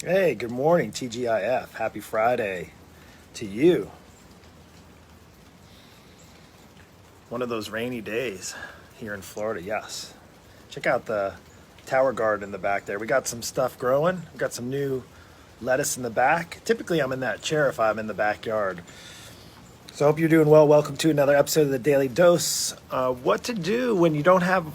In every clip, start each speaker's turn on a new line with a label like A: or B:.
A: Hey, good morning, TGIF. Happy Friday to you. One of those rainy days here in Florida, yes. Check out the tower garden in the back there. We got some stuff growing. We got some new lettuce in the back. Typically, I'm in that chair if I'm in the backyard. So I hope you're doing well. Welcome to another episode of the Daily Dose. What to do when you don't have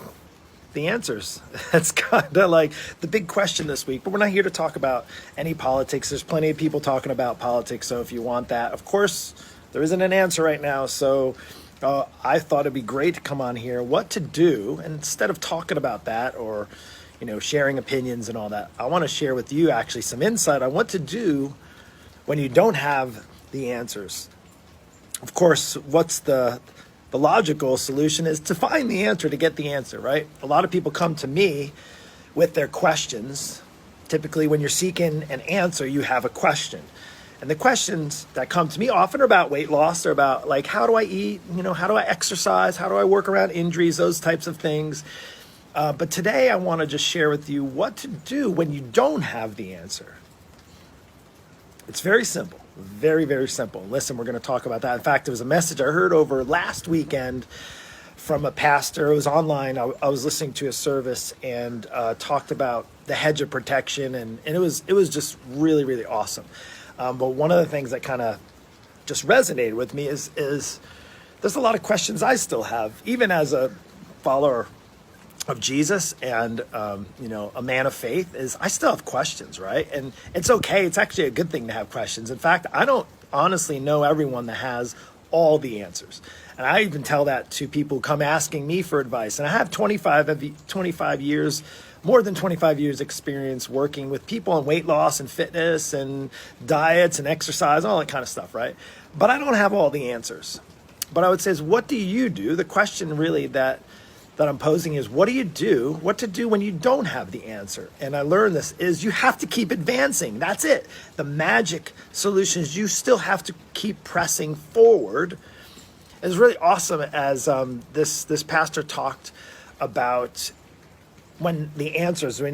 A: the answers. That's kind of like the big question this week, but we're not here to talk about any politics. There's plenty of people talking about politics, so if you want that, of course, there isn't an answer right now, so I thought it'd be great to come on here, what to do, and instead of talking about that or, sharing opinions and all that, I want to share with you actually some insight on what to do when you don't have the answers. Of course, what's the logical solution is to find the answer, to get the answer, right? A lot of people come to me with their questions. Typically, when you're seeking an answer, you have a question. And the questions that come to me often are about weight loss. They're about, like, how do I eat? How do I exercise? How do I work around injuries? Those types of things. But today, I want to just share with you what to do when you don't have the answer. It's very simple. Very, very simple. Listen, we're going to talk about that. In fact, there was a message I heard over last weekend from a pastor. It was online. I was listening to a service and talked about the hedge of protection, and it was just really, really awesome. But one of the things that kind of just resonated with me is there's a lot of questions I still have, even as a follower of Jesus and, a man of faith, is I still have questions, right? And it's okay. It's actually a good thing to have questions. In fact, I don't honestly know everyone that has all the answers. And I even tell that to people who come asking me for advice. And I have 25 years, more than 25 years experience working with people on weight loss and fitness and diets and exercise, all that kind of stuff, right? But I don't have all the answers. But I would say is, what do you do? The question really that I'm posing is, what do you do? What to do when you don't have the answer? And I learned this is you have to keep advancing. That's it. The magic solution is you still have to keep pressing forward. It's really awesome as this pastor talked about when you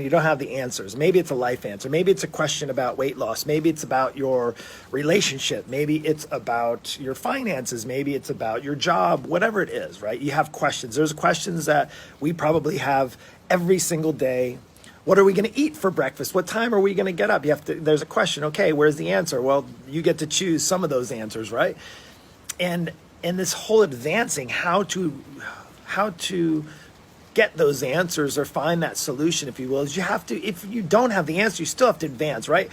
A: don't have the answers. Maybe it's a life answer. Maybe it's a question about weight loss. Maybe it's about your relationship. Maybe it's about your finances. Maybe it's about your job, whatever it is, right? You have questions. There's questions that we probably have every single day. What are we going to eat for breakfast? What time are we going to get up? There's a question. Okay, where's the answer? Well, you get to choose some of those answers, right? And this whole advancing, how to get those answers or find that solution, if you will, is you have to, if you don't have the answer, you still have to advance, right?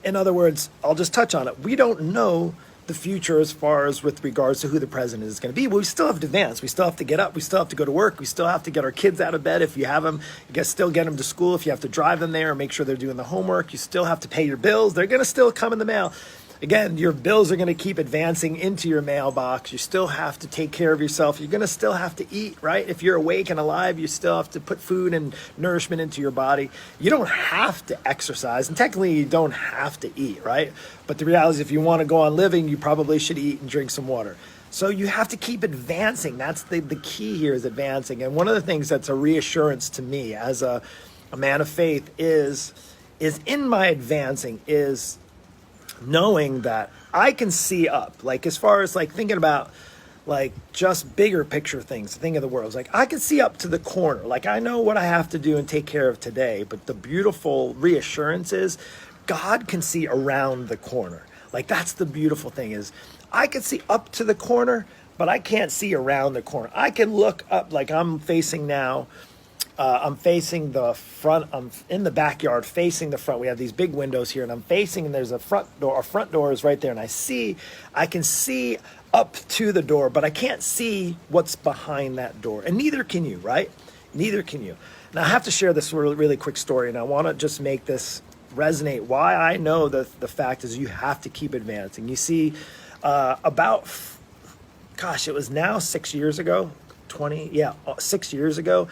A: In other words, I'll just touch on it. We don't know the future as far as with regards to who the president is going to be, but we still have to advance. We still have to get up. We still have to go to work. We still have to get our kids out of bed. If you have them, you can still get them to school. If you have to drive them there or make sure they're doing the homework, you still have to pay your bills. They're going to still come in the mail. Again, your bills are going to keep advancing into your mailbox. You still have to take care of yourself. You're going to still have to eat, right? If you're awake and alive, you still have to put food and nourishment into your body. You don't have to exercise, and technically you don't have to eat, right? But the reality is if you want to go on living, you probably should eat and drink some water. So you have to keep advancing. That's the key here, is advancing. And one of the things that's a reassurance to me as a man of faith is in my advancing is knowing that I can see up, like as far as like thinking about like just bigger picture things, think of the world. It's like I can see up to the corner. Like I know what I have to do and take care of today, but the beautiful reassurance is God can see around the corner. Like that's the beautiful thing is I can see up to the corner, but I can't see around the corner. I can look up like I'm facing now. I'm facing the front. I'm in the backyard facing the front. We have these big windows here, and I'm facing, and there's a front door. Our front door is right there, and I can see up to the door, but I can't see what's behind that door. And neither can you, right? Neither can you. Now, I have to share this really, really quick story, and I want to just make this resonate. Why I know the fact is you have to keep advancing. You see, it was now 6 years ago, 6 years ago,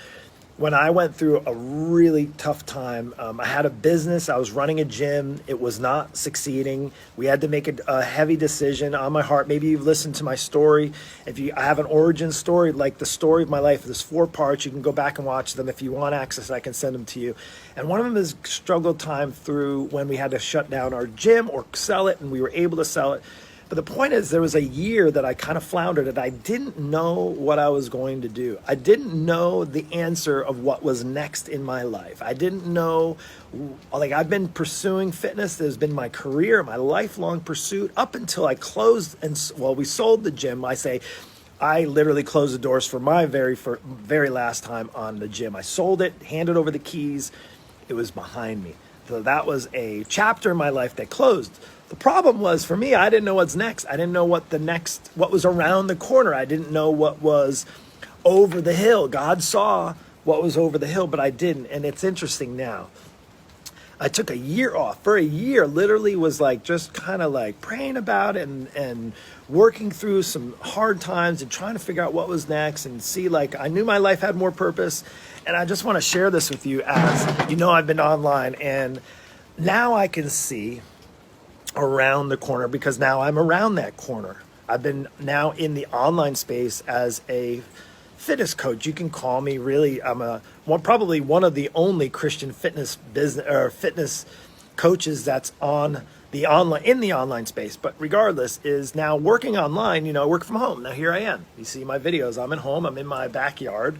A: when I went through a really tough time. I had a business, I was running a gym, it was not succeeding. We had to make a heavy decision on my heart. Maybe you've listened to my story. I have an origin story, like the story of my life. There's 4 parts. You can go back and watch them. If you want access, I can send them to you. And one of them is struggle time through when we had to shut down our gym or sell it, and we were able to sell it. But the point is, there was a year that I kind of floundered and I didn't know what I was going to do. I didn't know the answer of what was next in my life. I didn't know, like, I've been pursuing fitness. There's been my career, my lifelong pursuit up until I closed we sold the gym. I literally closed the doors for my very last time on the gym. I sold it, handed over the keys. It was behind me. So that was a chapter in my life that closed. The problem was, for me, I didn't know what's next. I didn't know what was around the corner. I didn't know what was over the hill. God saw what was over the hill, but I didn't. And it's interesting now. I took a year off. For a year, literally was like just kind of like praying about it and working through some hard times and trying to figure out what was next and see, like, I knew my life had more purpose. And I just want to share this with you. As you know, I've been online, and now I can see around the corner, because now I'm around that corner. I've been now in the online space as a fitness coach. You can call me, really, I'm probably one of the only Christian fitness coaches that's in the online space. But regardless, is now working online. I work from home. Now here I am. You see my videos. I'm at home. I'm in my backyard,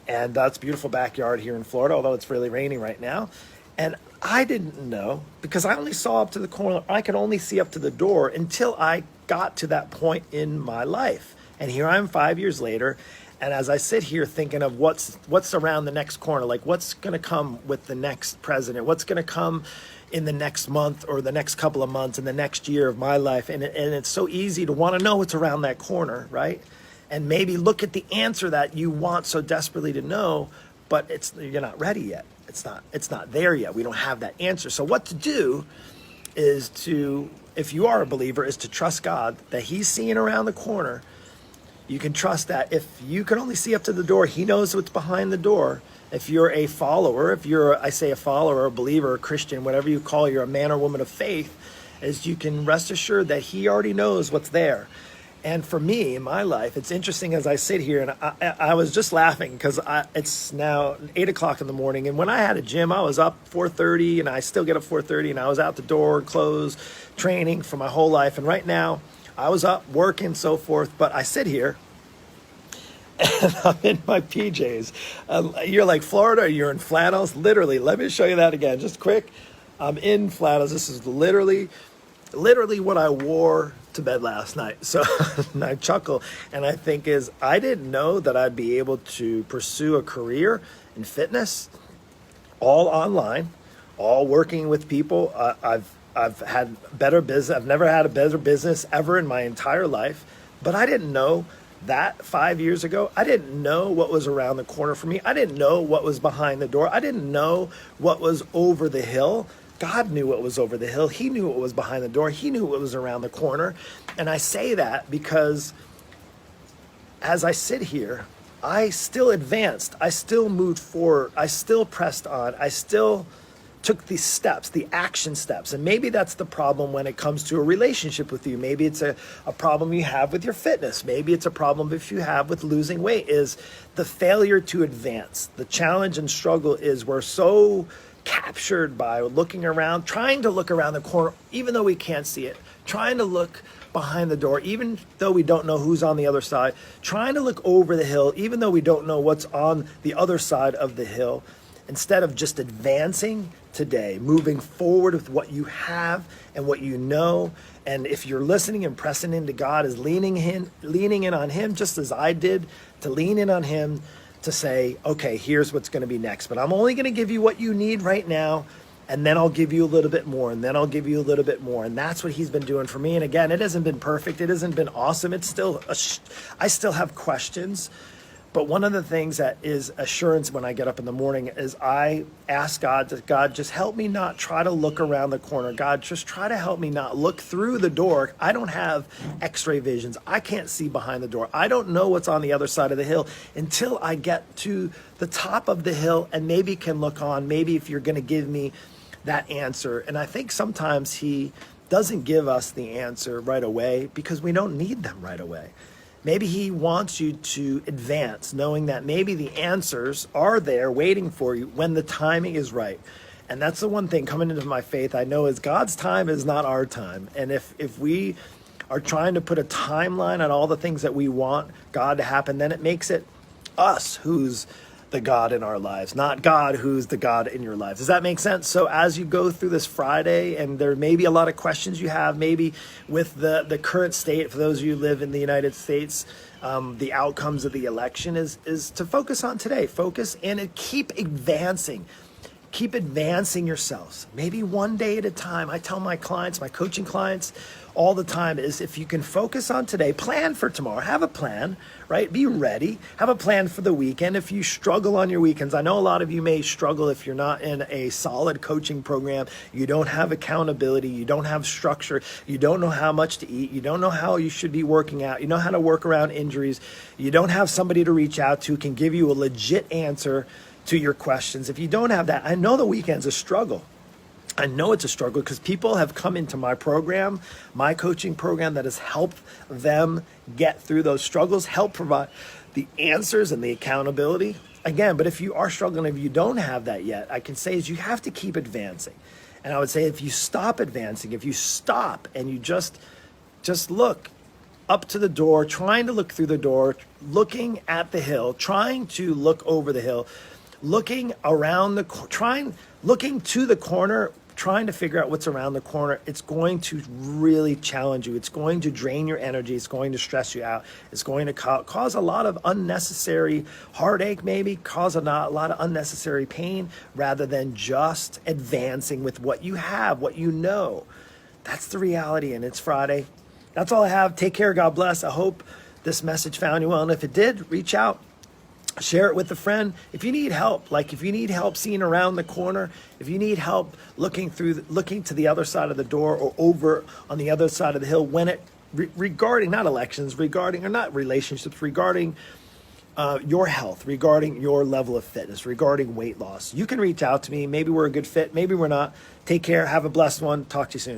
A: and that's a beautiful backyard here in Florida, although it's really rainy right now. And I didn't know, because I only saw up to the corner. I could only see up to the door until I got to that point in my life. And here I am 5 years later. And as I sit here thinking of what's around the next corner, like what's going to come with the next president, what's going to come in the next month or the next couple of months and the next year of my life. And it's so easy to want to know what's around that corner, right? And maybe look at the answer that you want so desperately to know, but you're not ready yet. It's not there yet. We don't have that answer. So what to do is if you are a believer, is to trust God that He's seeing around the corner. You can trust that if you can only see up to the door, He knows what's behind the door. If you're a follower, a follower, a believer, a Christian, whatever you call, you're a man or woman of faith, is you can rest assured that He already knows what's there. And for me, in my life, it's interesting as I sit here, and I was just laughing because it's now 8 o'clock in the morning. And when I had a gym, I was up 4:30, and I still get up 4:30, and I was out the door, clothes, training for my whole life. And right now, I was up working, so forth. But I sit here, and I'm in my PJs. You're like, Florida, you're in flannels? Literally, let me show you that again, just quick. I'm in flannels. This is literally what I wore to bed last night. So and I chuckle, and I think I didn't know that I'd be able to pursue a career in fitness, all online, all working with people. I've had better business. I've never had a better business ever in my entire life, but I didn't know that 5 years ago. I didn't know what was around the corner for me. I didn't know what was behind the door. I didn't know what was over the hill. God knew what was over the hill. He knew what was behind the door. He knew what was around the corner. And I say that because as I sit here, I still advanced. I still moved forward. I still pressed on. I still took these steps, the action steps. And maybe that's the problem when it comes to a relationship with you. Maybe it's a problem you have with your fitness. Maybe it's a problem if you have with losing weight, is the failure to advance. The challenge and struggle is we're so captured by looking around, trying to look around the corner, even though we can't see it, trying to look behind the door, even though we don't know who's on the other side, trying to look over the hill, even though we don't know what's on the other side of the hill, instead of just advancing today, moving forward with what you have and what you know. And if you're listening and pressing into God, is leaning in on Him, just as I did, to lean in on Him, to say, okay, here's what's going to be next. But I'm only going to give you what you need right now, and then I'll give you a little bit more, and then I'll give you a little bit more. And that's what He's been doing for me. And again, it hasn't been perfect. It hasn't been awesome. I still have questions. But one of the things that is assurance when I get up in the morning is I ask God, just help me not try to look around the corner. God, just try to help me not look through the door. I don't have x-ray visions. I can't see behind the door. I don't know what's on the other side of the hill until I get to the top of the hill and maybe can look on, maybe if you're going to give me that answer. And I think sometimes he doesn't give us the answer right away because we don't need them right away. Maybe he wants you to advance, knowing that maybe the answers are there waiting for you when the timing is right. And that's the one thing coming into my faith I know is God's time is not our time. And if we are trying to put a timeline on all the things that we want God to happen, then it makes it us who's the God in our lives, not God who's the God in your lives. Does that make sense? So as you go through this Friday, and there may be a lot of questions you have, maybe with the current state, for those of you who live in the United States, the outcomes of the election is to focus on today. Focus and keep advancing. Keep advancing yourselves, maybe one day at a time. I tell my clients, my coaching clients all the time is if you can focus on today, plan for tomorrow, have a plan, right? Be ready, have a plan for the weekend. If you struggle on your weekends, I know a lot of you may struggle if you're not in a solid coaching program, you don't have accountability, you don't have structure, you don't know how much to eat, you don't know how you should be working out, you know how to work around injuries, you don't have somebody to reach out to who can give you a legit answer to your questions. If you don't have that, I know the weekend's a struggle. I know it's a struggle because people have come into my program, my coaching program that has helped them get through those struggles, help provide the answers and the accountability. Again, but if you are struggling, if you don't have that yet, I can say is you have to keep advancing. And I would say if you stop advancing, if you stop and you just look up to the door, trying to look through the door, looking at the hill, trying to look over the hill, looking around looking to the corner, trying to figure out what's around the corner, it's going to really challenge you. It's going to drain your energy. It's going to stress you out. It's going to cause a lot of unnecessary heartache, maybe cause a lot of unnecessary pain, rather than just advancing with what you have, what you know. That's the reality, and it's Friday. That's all I have. Take care. God bless. I hope this message found you well, and if it did, reach out. Share it with a friend. If you need help, like if you need help seeing around the corner, if you need help looking to the other side of the door or over on the other side of the hill, when it regarding not elections, regarding or not relationships, regarding your health, regarding your level of fitness, regarding weight loss, you can reach out to me. Maybe we're a good fit, maybe we're not. Take care. Have a blessed one. Talk to you soon.